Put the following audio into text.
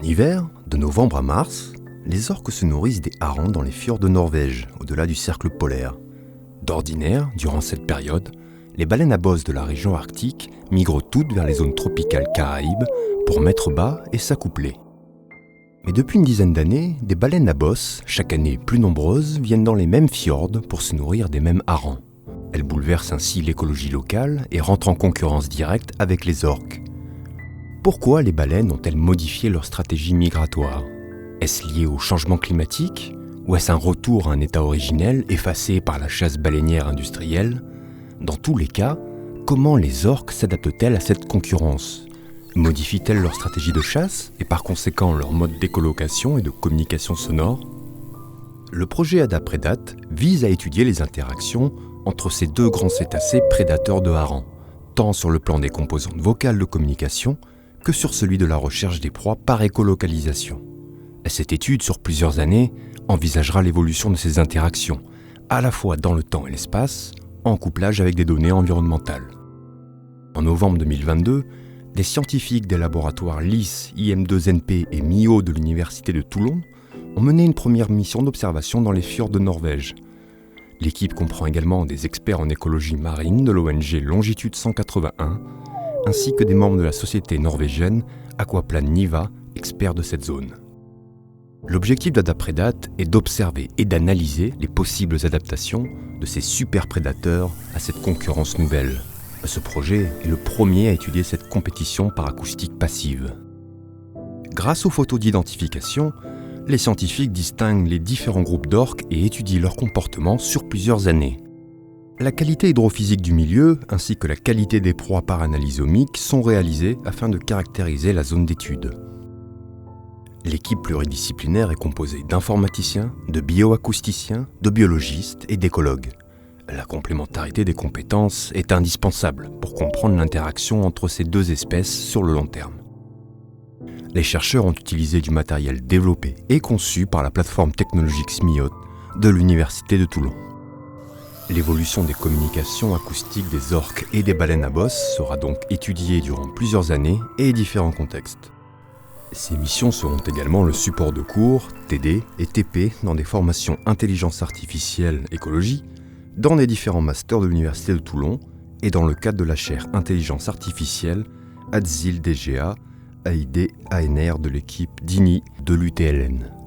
En hiver, de novembre à mars, les orques se nourrissent des harengs dans les fjords de Norvège, au-delà du cercle polaire. D'ordinaire, durant cette période, les baleines à bosse de la région arctique migrent toutes vers les zones tropicales caraïbes pour mettre bas et s'accoupler. Mais depuis une dizaine d'années, des baleines à bosse, chaque année plus nombreuses, viennent dans les mêmes fjords pour se nourrir des mêmes harengs. Elles bouleversent ainsi l'écologie locale et rentrent en concurrence directe avec les orques. Pourquoi les baleines ont-elles modifié leur stratégie migratoire ? Est-ce lié au changement climatique ? Ou est-ce un retour à un état originel effacé par la chasse baleinière industrielle ? Dans tous les cas, comment les orques s'adaptent-elles à cette concurrence ? Modifient-elles leur stratégie de chasse et par conséquent leur mode d'écolocation et de communication sonore ? Le projet AdaPrédate vise à étudier les interactions entre ces deux grands cétacés prédateurs de harengs, tant sur le plan des composantes vocales de communication que sur celui de la recherche des proies par écolocalisation. Cette étude, sur plusieurs années, envisagera l'évolution de ces interactions, à la fois dans le temps et l'espace, en couplage avec des données environnementales. En novembre 2022, des scientifiques des laboratoires LIS, IM2NP et MIO de l'Université de Toulon ont mené une première mission d'observation dans les fjords de Norvège. L'équipe comprend également des experts en écologie marine de l'ONG Longitude 181, ainsi que des membres de la société norvégienne Aquaplan Niva, experts de cette zone. L'objectif d'AdaPrédate est d'observer et d'analyser les possibles adaptations de ces super prédateurs à cette concurrence nouvelle. Ce projet est le premier à étudier cette compétition par acoustique passive. Grâce aux photos d'identification, les scientifiques distinguent les différents groupes d'orques et étudient leur comportement sur plusieurs années. La qualité hydrophysique du milieu ainsi que la qualité des proies par analyse ohmique sont réalisées afin de caractériser la zone d'étude. L'équipe pluridisciplinaire est composée d'informaticiens, de bioacousticiens, de biologistes et d'écologues. La complémentarité des compétences est indispensable pour comprendre l'interaction entre ces deux espèces sur le long terme. Les chercheurs ont utilisé du matériel développé et conçu par la plateforme technologique SMIOT de l'Université de Toulon. L'évolution des communications acoustiques des orques et des baleines à bosse sera donc étudiée durant plusieurs années et différents contextes. Ces missions seront également le support de cours, TD et TP dans des formations intelligence artificielle écologie, dans les différents masters de l'Université de Toulon et dans le cadre de la chaire intelligence artificielle ADZIL DGA AID ANR de l'équipe DINI de l'UTLN.